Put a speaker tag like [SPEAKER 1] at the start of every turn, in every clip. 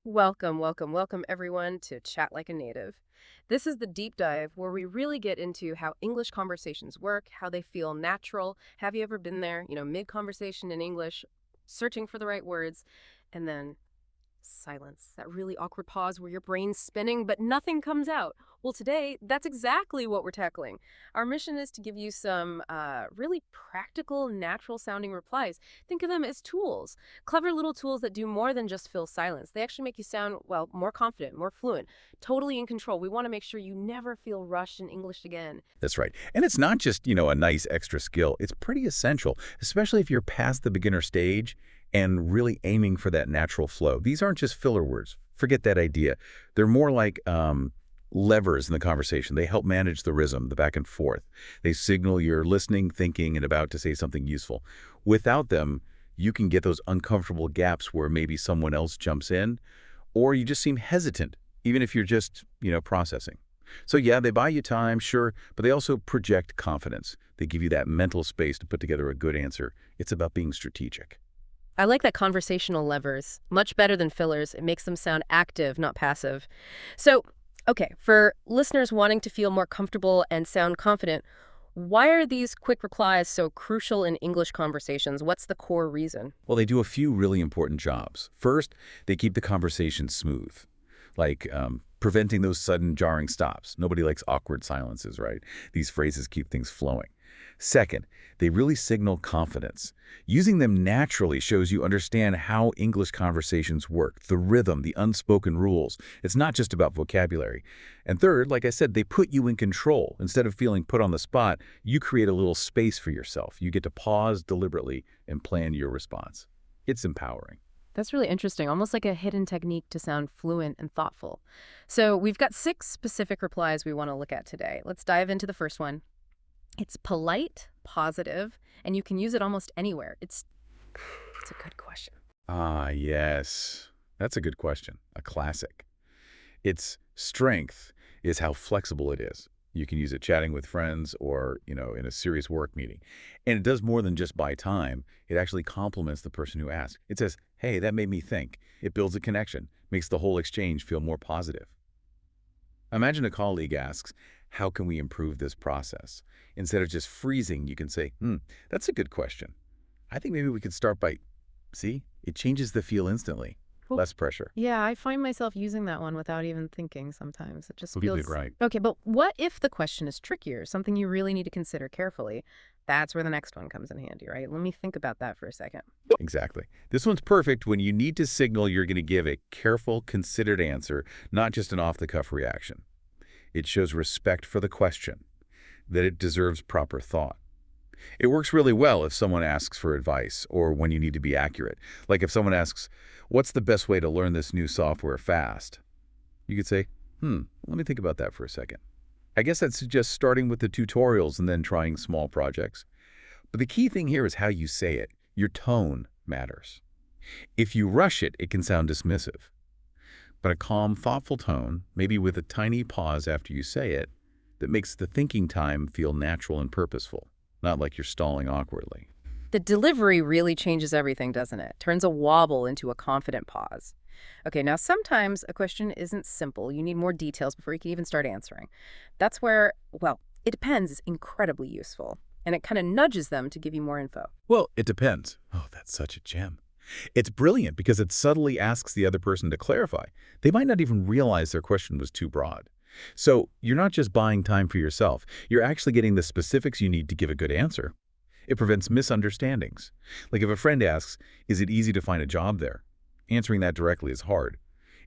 [SPEAKER 1] Welcome, welcome, welcome everyone to Chat Like a Native. This is the deep dive where we really get into how English conversations work, how they feel natural. Have you ever been there, mid-conversation in English, searching for the right words, and then silence, that really awkward pause where your brain's spinning but nothing comes out. Well, today, that's exactly what we're tackling. Our mission is to give you some really practical, natural sounding replies. Think of them as tools, clever little tools that do more than just fill silence. They actually make you sound, well, more confident, more fluent, totally in control. We want to make sure you never feel rushed in English again.
[SPEAKER 2] That's right. And it's not just a nice extra skill. It's pretty essential, especially if you're past the beginner stage and really aiming for that natural flow. These aren't just filler words. Forget that idea. They're more like levers in the conversation. They help manage the rhythm, the back and forth. They signal you're listening, thinking, and about to say something useful. Without them, you can get those uncomfortable gaps where maybe someone else jumps in, or you just seem hesitant, even if you're just processing. So yeah, they buy you time, sure, but they also project confidence. They give you that mental space to put together a good answer. It's about being strategic.
[SPEAKER 1] I like that conversational levers. Much better than fillers. It makes them sound active, not passive. So, okay, for listeners wanting to feel more comfortable and sound confident, why are these quick replies so crucial in English conversations? What's the core reason?
[SPEAKER 2] Well, they do a few really important jobs. First, they keep the conversation smooth, like preventing those sudden jarring stops. Nobody likes awkward silences, right? These phrases keep things flowing. Second, they really signal confidence. Using them naturally shows you understand how English conversations work, the rhythm, the unspoken rules. It's not just about vocabulary. And third, like I said, they put you in control. Instead of feeling put on the spot, you create a little space for yourself. You get to pause deliberately and plan your response. It's empowering.
[SPEAKER 1] That's really interesting, almost like a hidden technique to sound fluent and thoughtful. So we've got 6 specific replies we want to look at today. Let's dive into the first one. It's polite, positive, and you can use it almost anywhere. It's a good question.
[SPEAKER 2] Ah, yes. That's a good question. A classic. Its strength is how flexible it is. You can use it chatting with friends or in a serious work meeting. And it does more than just buy time. It actually compliments the person who asked. It says, hey, that made me think. It builds a connection, makes the whole exchange feel more positive. Imagine a colleague asks, how can we improve this process? Instead of just freezing, you can say, that's a good question. I think maybe we could start by, see, it changes the feel instantly.
[SPEAKER 1] Well,
[SPEAKER 2] Less pressure.
[SPEAKER 1] yeah, I find myself using that one without even thinking sometimes. It just
[SPEAKER 2] You
[SPEAKER 1] feels...
[SPEAKER 2] did right.
[SPEAKER 1] Okay, but what if the question is trickier, something you really need to consider carefully? That's where the next one comes in handy, right? Let me think about that for a second.
[SPEAKER 2] Exactly. This one's perfect when you need to signal you're going to give a careful, considered answer, not just an off-the-cuff reaction. It shows respect for the question, that it deserves proper thought. It works really well if someone asks for advice or when you need to be accurate. Like if someone asks, what's the best way to learn this new software fast? You could say, let me think about that for a second. I guess that's just starting with the tutorials and then trying small projects. But the key thing here is how you say it. Your tone matters. If you rush it, it can sound dismissive. But a calm, thoughtful tone, maybe with a tiny pause after you say it, that makes the thinking time feel natural and purposeful, not like you're stalling awkwardly.
[SPEAKER 1] The delivery really changes everything, doesn't it? Turns a wobble into a confident pause. Okay, now sometimes a question isn't simple. You need more details before you can even start answering. That's where, well, it depends is incredibly useful, and it kind of nudges them to give you more info.
[SPEAKER 2] Well, it depends. Oh, that's such a gem. It's brilliant because it subtly asks the other person to clarify. They might not even realize their question was too broad. So you're not just buying time for yourself. You're actually getting the specifics you need to give a good answer. It prevents misunderstandings. Like if a friend asks, is it easy to find a job there? Answering that directly is hard.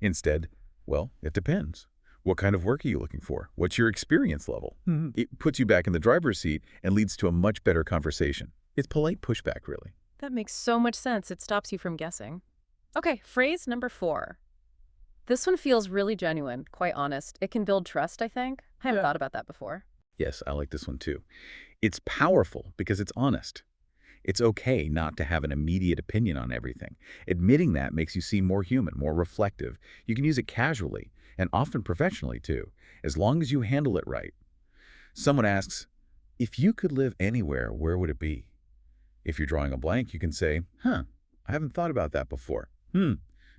[SPEAKER 2] Instead, well, it depends. What kind of work are you looking for? What's your experience level? It puts you back in the driver's seat and leads to a much better conversation. It's polite pushback, really.
[SPEAKER 1] That makes so much sense. It stops you from guessing. Okay, phrase number 4. This one feels really genuine, quite honest. It can build trust, I think. I haven't thought about that before.
[SPEAKER 2] Yes, I like this one too. It's powerful because it's honest. It's okay not to have an immediate opinion on everything. Admitting that makes you seem more human, more reflective. You can use it casually, and often professionally too, as long as you handle it right. Someone asks, if you could live anywhere, where would it be? If you're drawing a blank, you can say, I haven't thought about that before.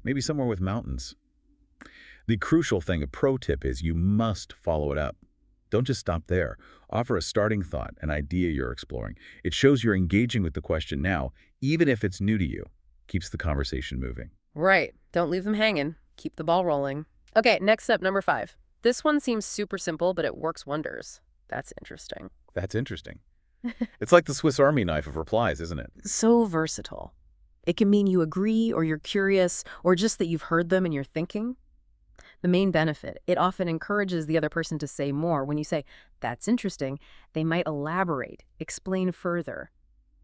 [SPEAKER 2] Maybe somewhere with mountains. The crucial thing, a pro tip, is you must follow it up. Don't just stop there. Offer a starting thought, an idea you're exploring. It shows you're engaging with the question now, even if it's new to you. Keeps the conversation moving.
[SPEAKER 1] Right. Don't leave them hanging. Keep the ball rolling. Okay, next up, number 5. This one seems super simple, but it works wonders. That's interesting.
[SPEAKER 2] That's interesting. It's like the Swiss Army knife of replies, isn't it?
[SPEAKER 1] So versatile. It can mean you agree or you're curious or just that you've heard them and you're thinking. The main benefit, it often encourages the other person to say more. When you say, that's interesting, they might elaborate, explain further,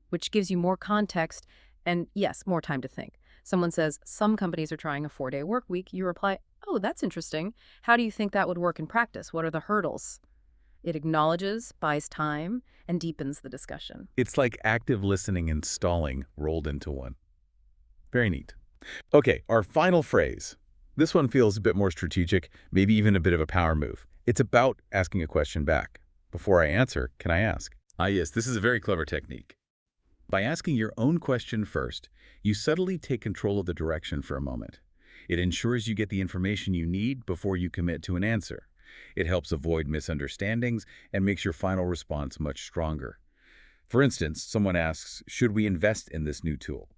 [SPEAKER 1] which gives you more context and, yes, more time to think. Someone says, some companies are trying a 4-day work week. You reply, oh, that's interesting. How do you think that would work in practice? What are the hurdles? It acknowledges, buys time, and deepens the discussion.
[SPEAKER 2] It's like active listening and stalling rolled into one. Very neat. Okay, our final phrase. This one feels a bit more strategic, maybe even a bit of a power move. It's about asking a question back. Before I answer, can I ask? Ah, yes, this is a very clever technique. By asking your own question first, you subtly take control of the direction for a moment. It ensures you get the information you need before you commit to an answer. It helps avoid misunderstandings and makes your final response much stronger. For instance, someone asks, should we invest in this new tool?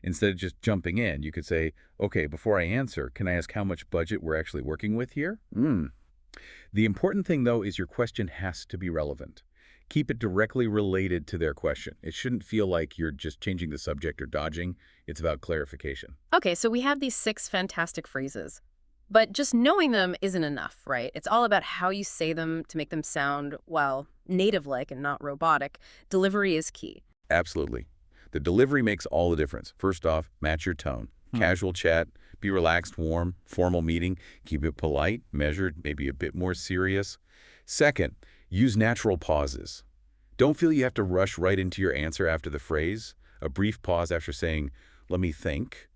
[SPEAKER 2] Instead of just jumping in, you could say, okay, before I answer, can I ask how much budget we're actually working with here? The important thing, though, is your question has to be relevant. Keep it directly related to their question. It shouldn't feel like you're just changing the subject or dodging. It's about clarification.
[SPEAKER 1] Okay, so we have these 6 fantastic phrases, but just knowing them isn't enough, right? It's all about how you say them to make them sound, well, native-like and not robotic. Delivery is key.
[SPEAKER 2] Absolutely. The delivery makes all the difference. First off, match your tone. Casual chat, be relaxed, warm, formal meeting, keep it polite, measured, maybe a bit more serious. Second, use natural pauses. Don't feel you have to rush right into your answer after the phrase. A brief pause after saying, let me think,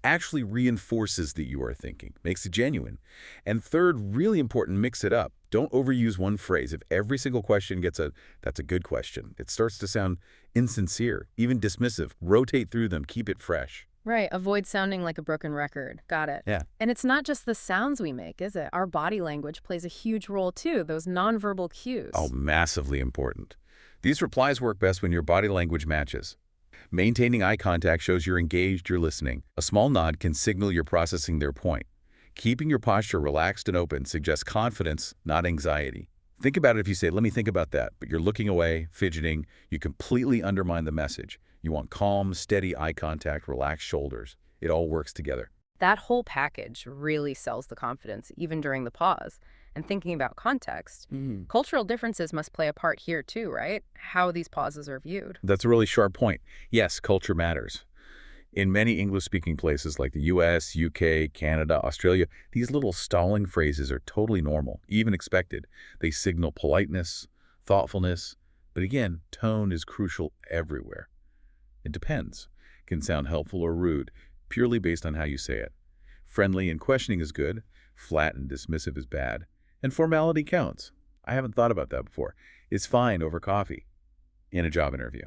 [SPEAKER 2] actually reinforces that you are thinking, makes it genuine. And third, really important, mix it up. Don't overuse one phrase. If every single question gets a, that's a good question, it starts to sound insincere, even dismissive. Rotate through them, keep it fresh.
[SPEAKER 1] Right, avoid sounding like a broken record. Got it.
[SPEAKER 2] Yeah.
[SPEAKER 1] And it's not just the sounds we make, is it? Our body language plays a huge role too, those nonverbal cues.
[SPEAKER 2] Oh, massively important. These replies work best when your body language matches. Maintaining eye contact shows you're engaged, you're listening. A small nod can signal you're processing their point. Keeping your posture relaxed and open suggests confidence, not anxiety. Think about it if you say, let me think about that, but you're looking away, fidgeting, you completely undermine the message. You want calm, steady eye contact, relaxed shoulders. It all works together.
[SPEAKER 1] That whole package really sells the confidence, even during the pause. And thinking about context, cultural differences must play a part here too, right? How these pauses are viewed.
[SPEAKER 2] That's a really sharp point. Yes, culture matters. In many English-speaking places like the US, UK, Canada, Australia, these little stalling phrases are totally normal, even expected. They signal politeness, thoughtfulness, but again, tone is crucial everywhere. It depends. It can sound helpful or rude, purely based on how you say it. Friendly and questioning is good, flat and dismissive is bad, and formality counts. I haven't thought about that before. It's fine over coffee in a job interview.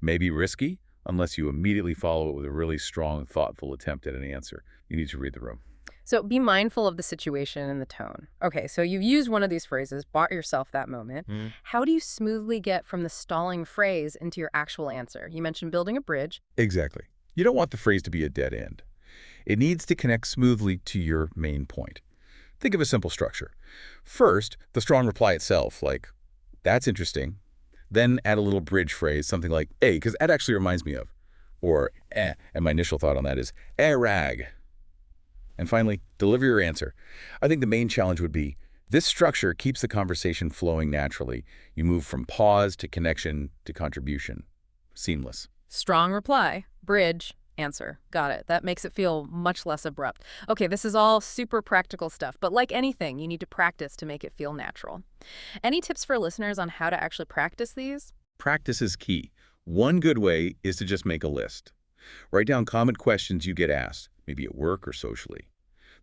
[SPEAKER 2] Maybe risky, unless you immediately follow it with a really strong, thoughtful attempt at an answer. You need to read the room.
[SPEAKER 1] So be mindful of the situation and the tone. Okay, so you've used one of these phrases, bought yourself that moment. How do you smoothly get from the stalling phrase into your actual answer? You mentioned building a bridge.
[SPEAKER 2] Exactly. You don't want the phrase to be a dead end. It needs to connect smoothly to your main point. Think of a simple structure. First, the strong reply itself, like, that's interesting. Then add a little bridge phrase, something like, hey, because that actually reminds me of, or and my initial thought on that is, rag. And finally, deliver your answer. I think the main challenge would be, this structure keeps the conversation flowing naturally. You move from pause to connection to contribution. Seamless.
[SPEAKER 1] Strong reply, bridge, answer. Got it. That makes it feel much less abrupt. Okay, this is all super practical stuff, but like anything, you need to practice to make it feel natural. Any tips for listeners on how to actually practice these?
[SPEAKER 2] Practice is key. One good way is to just make a list. Write down common questions you get asked, maybe at work or socially.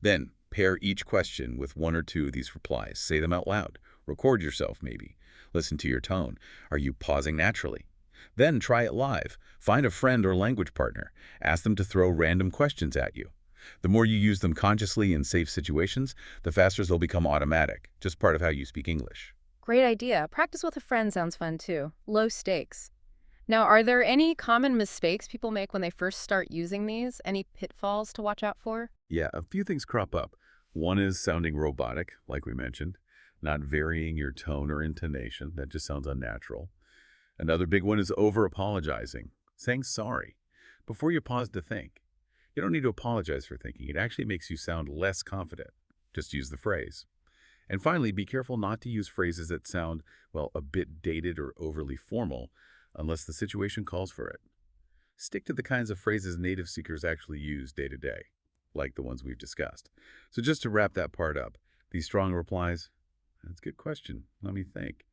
[SPEAKER 2] Then pair each question with one or two of these replies. Say them out loud. Record yourself, maybe. Listen to your tone. Are you pausing naturally? Then try it live. Find a friend or language partner. Ask them to throw random questions at you. The more you use them consciously in safe situations, the faster they'll become automatic, just part of how you speak English.
[SPEAKER 1] Great idea. Practice with a friend sounds fun too. Low stakes. Now, are there any common mistakes people make when they first start using these? Any pitfalls to watch out for?
[SPEAKER 2] Yeah, a few things crop up. One is sounding robotic, like we mentioned, not varying your tone or intonation. That just sounds unnatural. Another big one is over-apologizing, saying sorry before you pause to think. You don't need to apologize for thinking. It actually makes you sound less confident. Just use the phrase. And finally, be careful not to use phrases that sound, well, a bit dated or overly formal unless the situation calls for it. Stick to the kinds of phrases native speakers actually use day to day, like the ones we've discussed. So just to wrap that part up, these strong replies, that's a good question. Let me think.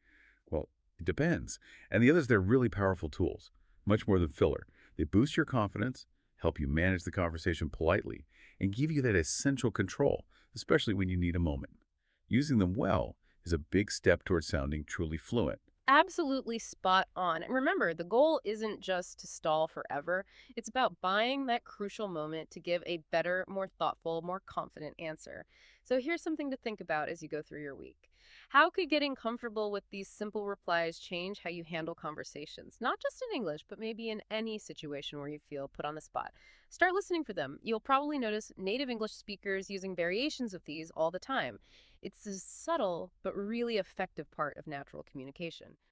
[SPEAKER 2] Well, it depends. And the others, they're really powerful tools, much more than filler. They boost your confidence, help you manage the conversation politely, and give you that essential control, especially when you need a moment. Using them well is a big step towards sounding truly fluent.
[SPEAKER 1] Absolutely spot on. And remember, the goal isn't just to stall forever. It's about buying that crucial moment to give a better, more thoughtful, more confident answer. So here's something to think about as you go through your week. How could getting comfortable with these simple replies change how you handle conversations? Not just in English, but maybe in any situation where you feel put on the spot. Start listening for them. You'll probably notice native English speakers using variations of these all the time. It's a subtle but really effective part of natural communication.